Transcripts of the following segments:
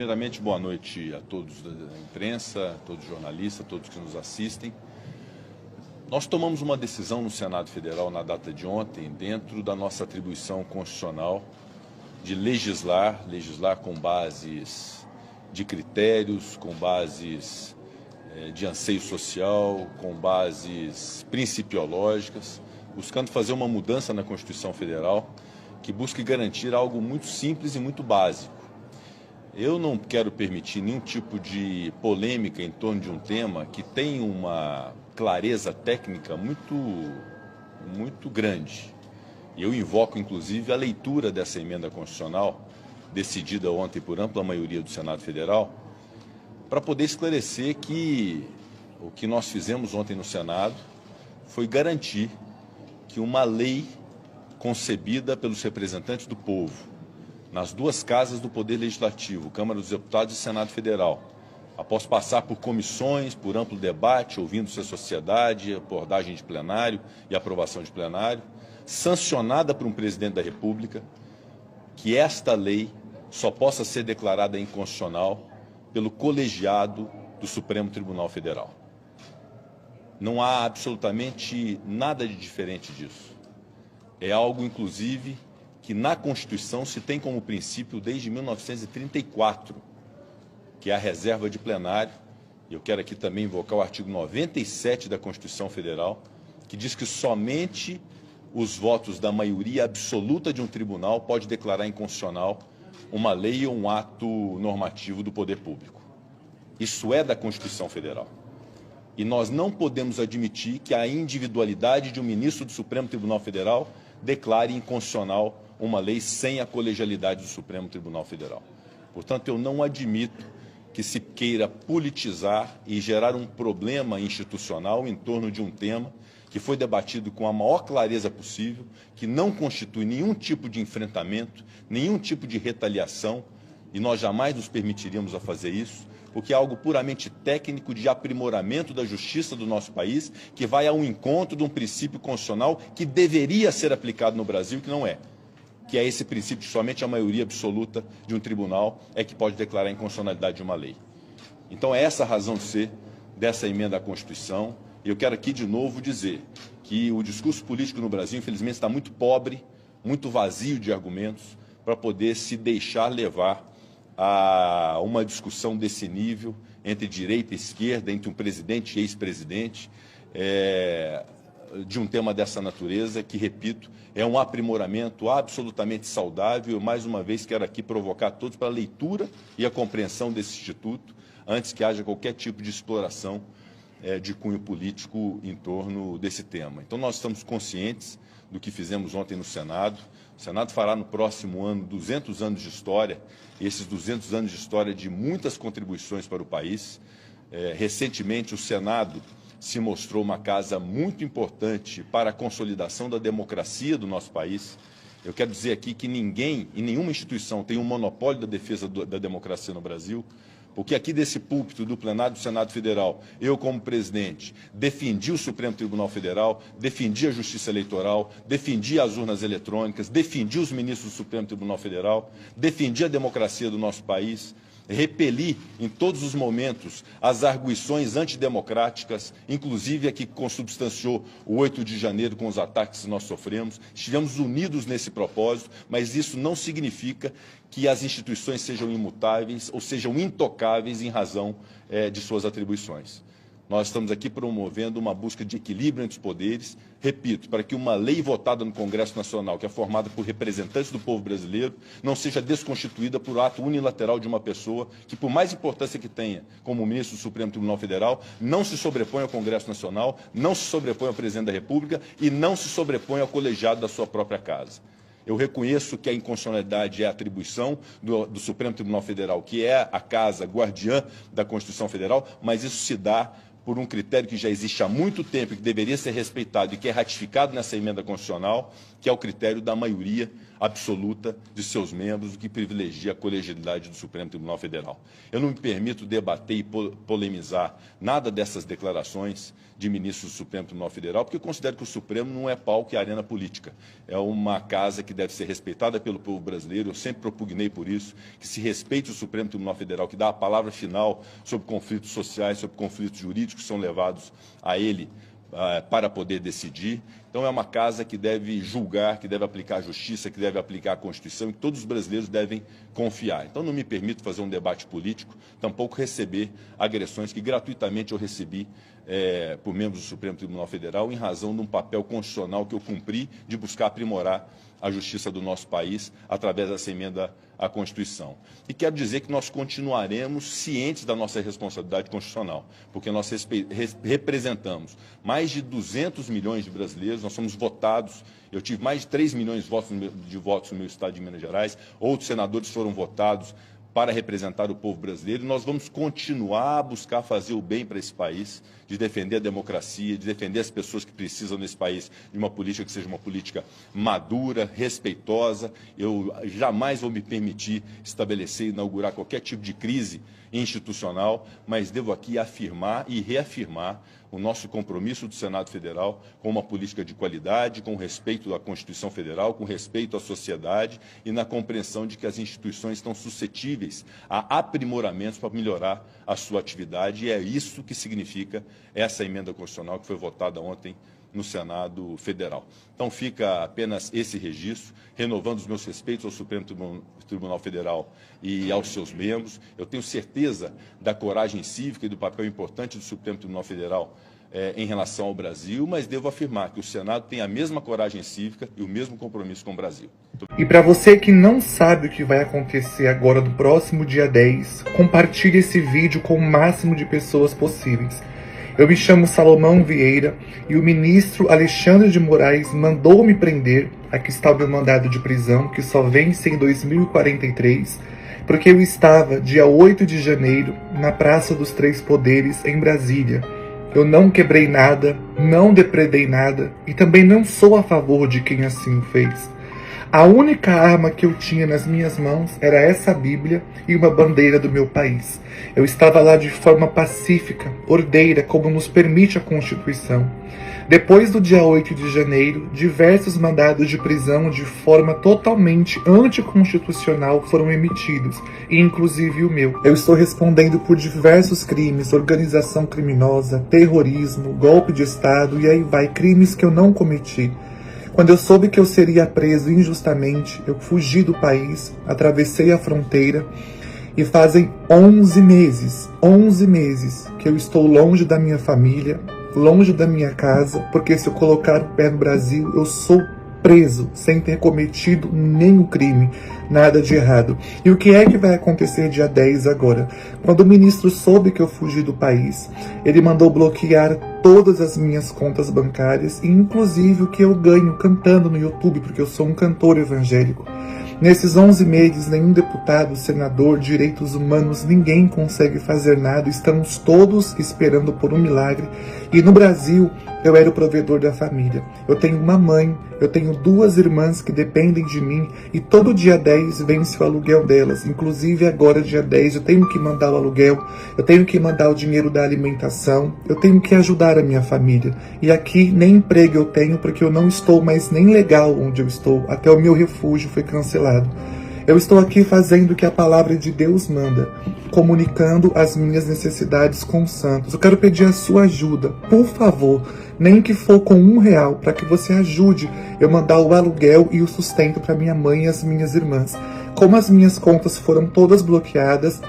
Primeiramente, boa noite a todos da imprensa, a todos os jornalistas, a todos que nos assistem. Nós tomamos uma decisão no Senado Federal na data de ontem, dentro da nossa atribuição constitucional de legislar com bases de critérios, com bases de anseio social, com bases principiológicas, buscando fazer uma mudança na Constituição Federal que busque garantir algo muito simples e muito básico. Eu não quero permitir nenhum tipo de polêmica em torno de um tema que tem uma clareza técnica muito grande. Eu invoco, inclusive, a leitura dessa emenda constitucional, decidida ontem por ampla maioria do Senado Federal, para poder esclarecer que o que nós fizemos ontem no Senado foi garantir que uma lei concebida pelos representantes do povo, nas duas casas do Poder Legislativo, Câmara dos Deputados e Senado Federal, após passar por comissões, por amplo debate, ouvindo-se a sociedade, abordagem de plenário e aprovação de plenário, sancionada por um presidente da República, que esta lei só possa ser declarada inconstitucional pelo colegiado do Supremo Tribunal Federal. Não há absolutamente nada de diferente disso. É algo, inclusive, que na Constituição se tem como princípio desde 1934, que é a reserva de plenário. Eu quero aqui também invocar o artigo 97 da Constituição Federal, que diz que somente os votos da maioria absoluta de um tribunal pode declarar inconstitucional uma lei ou um ato normativo do poder público. Isso é da Constituição Federal. E nós não podemos admitir que a individualidade de um ministro do Supremo Tribunal Federal declare inconstitucional uma lei sem a colegialidade do Supremo Tribunal Federal. Portanto, eu não admito que se queira politizar e gerar um problema institucional em torno de um tema que foi debatido com a maior clareza possível, que não constitui nenhum tipo de enfrentamento, nenhum tipo de retaliação, e nós jamais nos permitiríamos a fazer isso, porque é algo puramente técnico de aprimoramento da justiça do nosso país, que vai ao encontro de um princípio constitucional que deveria ser aplicado no Brasil e que não é. Que é esse princípio de somente a maioria absoluta de um tribunal é que pode declarar a inconstitucionalidade de uma lei. Então é essa a razão de ser dessa emenda à Constituição. E eu quero aqui de novo dizer que o discurso político no Brasil, infelizmente, está muito pobre, muito vazio de argumentos para poder se deixar levar a uma discussão desse nível entre direita e esquerda, entre um presidente e ex-presidente, de um tema dessa natureza, que, repito, é um aprimoramento absolutamente saudável. Eu, mais uma vez, quero aqui provocar todos para a leitura e a compreensão desse instituto, antes que haja qualquer tipo de exploração de cunho político em torno desse tema. Então, nós estamos conscientes do que fizemos ontem no Senado. O Senado fará no próximo ano 200 anos de história, e esses 200 anos de história de muitas contribuições para o país. Recentemente, o Senado se mostrou uma casa muito importante para a consolidação da democracia do nosso país. Eu quero dizer aqui que ninguém e nenhuma instituição tem um monopólio da defesa da democracia no Brasil, porque aqui desse púlpito do plenário do Senado Federal, eu como presidente, defendi o Supremo Tribunal Federal, defendi a Justiça Eleitoral, defendi as urnas eletrônicas, defendi os ministros do Supremo Tribunal Federal, defendi a democracia do nosso país, repeli em todos os momentos as arguições antidemocráticas, inclusive a que consubstanciou o 8 de janeiro com os ataques que nós sofremos. Estivemos unidos nesse propósito, mas isso não significa que as instituições sejam imutáveis ou sejam intocáveis em razão de suas atribuições. Nós estamos aqui promovendo uma busca de equilíbrio entre os poderes, repito, para que uma lei votada no Congresso Nacional, que é formada por representantes do povo brasileiro, não seja desconstituída por ato unilateral de uma pessoa que, por mais importância que tenha como ministro do Supremo Tribunal Federal, não se sobrepõe ao Congresso Nacional, não se sobrepõe ao presidente da República e não se sobrepõe ao colegiado da sua própria casa. Eu reconheço que a inconstitucionalidade é a atribuição do Supremo Tribunal Federal, que é a casa guardiã da Constituição Federal, mas isso se dá por um critério que já existe há muito tempo e que deveria ser respeitado e que é ratificado nessa emenda constitucional, que é o critério da maioria absoluta de seus membros, o que privilegia a colegialidade do Supremo Tribunal Federal. Eu não me permito debater e polemizar nada dessas declarações de ministros do Supremo Tribunal Federal, porque eu considero que o Supremo não é palco e arena política. É uma casa que deve ser respeitada pelo povo brasileiro, eu sempre propugnei por isso, que se respeite o Supremo Tribunal Federal, que dá a palavra final sobre conflitos sociais, sobre conflitos jurídicos que são levados a ele para poder decidir. Então, é uma casa que deve julgar, que deve aplicar a justiça, que deve aplicar a Constituição e que todos os brasileiros devem confiar. Então, não me permito fazer um debate político, tampouco receber agressões que gratuitamente eu recebi por membros do Supremo Tribunal Federal em razão de um papel constitucional que eu cumpri de buscar aprimorar a justiça do nosso país através dessa emenda à Constituição. E quero dizer que nós continuaremos cientes da nossa responsabilidade constitucional, porque nós representamos mais de 200 milhões de brasileiros, nós somos votados, eu tive mais de 3 milhões de votos no meu estado de Minas Gerais, outros senadores foram votados para representar o povo brasileiro. Nós vamos continuar a buscar fazer o bem para esse país, de defender a democracia, de defender as pessoas que precisam nesse país de uma política que seja uma política madura, respeitosa. Eu jamais vou me permitir estabelecer e inaugurar qualquer tipo de crise institucional, mas devo aqui afirmar e reafirmar o nosso compromisso do Senado Federal com uma política de qualidade, com respeito à Constituição Federal, com respeito à sociedade e na compreensão de que as instituições estão suscetíveis a aprimoramentos para melhorar a sua atividade, e é isso que significa essa emenda constitucional que foi votada ontem no Senado Federal. Então fica apenas esse registro, renovando os meus respeitos ao Supremo Tribunal Federal e aos seus membros. Eu tenho certeza da coragem cívica e do papel importante do Supremo Tribunal Federal em relação ao Brasil, mas devo afirmar que o Senado tem a mesma coragem cívica e o mesmo compromisso com o Brasil. E para você que não sabe o que vai acontecer agora no próximo dia 10, compartilhe esse vídeo com o máximo de pessoas possíveis. Eu me chamo Salomão Vieira e o ministro Alexandre de Moraes mandou me prender. Aqui está o meu mandado de prisão, que só vence em 2043, porque eu estava, dia 8 de janeiro, na Praça dos Três Poderes, em Brasília. Eu não quebrei nada, não depredei nada e também não sou a favor de quem assim o fez. A única arma que eu tinha nas minhas mãos era essa Bíblia e uma bandeira do meu país. Eu estava lá de forma pacífica, ordeira, como nos permite a Constituição. Depois do dia 8 de janeiro, diversos mandados de prisão de forma totalmente anticonstitucional foram emitidos, inclusive o meu. Eu estou respondendo por diversos crimes, organização criminosa, terrorismo, golpe de Estado e aí vai, crimes que eu não cometi. Quando eu soube que eu seria preso injustamente, eu fugi do país, atravessei a fronteira e fazem 11 meses que eu estou longe da minha família, longe da minha casa, porque se eu colocar o pé no Brasil, eu sou preso, sem ter cometido nenhum crime, nada de errado. E o que é que vai acontecer dia 10 agora? Quando o ministro soube que eu fugi do país, ele mandou bloquear todas as minhas contas bancárias, inclusive o que eu ganho cantando no YouTube, porque eu sou um cantor evangélico. Nesses 11 meses, nenhum deputado, senador, direitos humanos, ninguém consegue fazer nada. Estamos todos esperando por um milagre. E no Brasil, eu era o provedor da família. Eu tenho uma mãe, eu tenho 2 irmãs que dependem de mim e todo dia 10 vence o aluguel delas. Inclusive agora, dia 10, eu tenho que mandar o aluguel, eu tenho que mandar o dinheiro da alimentação, eu tenho que ajudar a minha família. E aqui nem emprego eu tenho porque eu não estou mais nem legal onde eu estou. Até o meu refúgio foi cancelado. Eu estou aqui fazendo o que a palavra de Deus manda, comunicando as minhas necessidades com os santos. Eu quero pedir a sua ajuda, por favor, nem que for com R$1, para que você ajude eu mandar o aluguel e o sustento para minha mãe e as minhas irmãs. Como as minhas contas foram todas bloqueadas,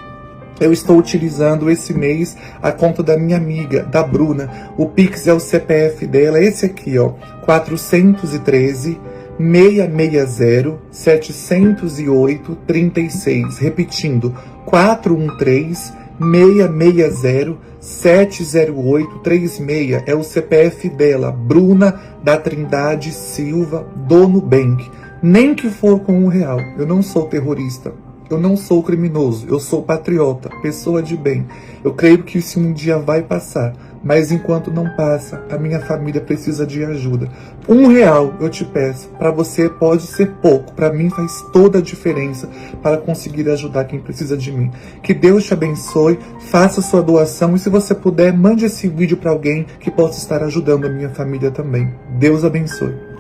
eu estou utilizando esse mês a conta da minha amiga, da Bruna. O Pix é o CPF dela, esse aqui, ó, 413 660 708 36, repetindo, 413 660 708 36, é o CPF dela, Bruna da Trindade Silva, do Nubank. Nem que for com R$1, eu não sou terrorista, eu não sou criminoso, eu sou patriota, pessoa de bem. Eu creio que isso um dia vai passar, mas enquanto não passa, a minha família precisa de ajuda. R$1 eu te peço, para você pode ser pouco, para mim faz toda a diferença para conseguir ajudar quem precisa de mim. Que Deus te abençoe, faça sua doação e se você puder, mande esse vídeo para alguém que possa estar ajudando a minha família também. Deus abençoe.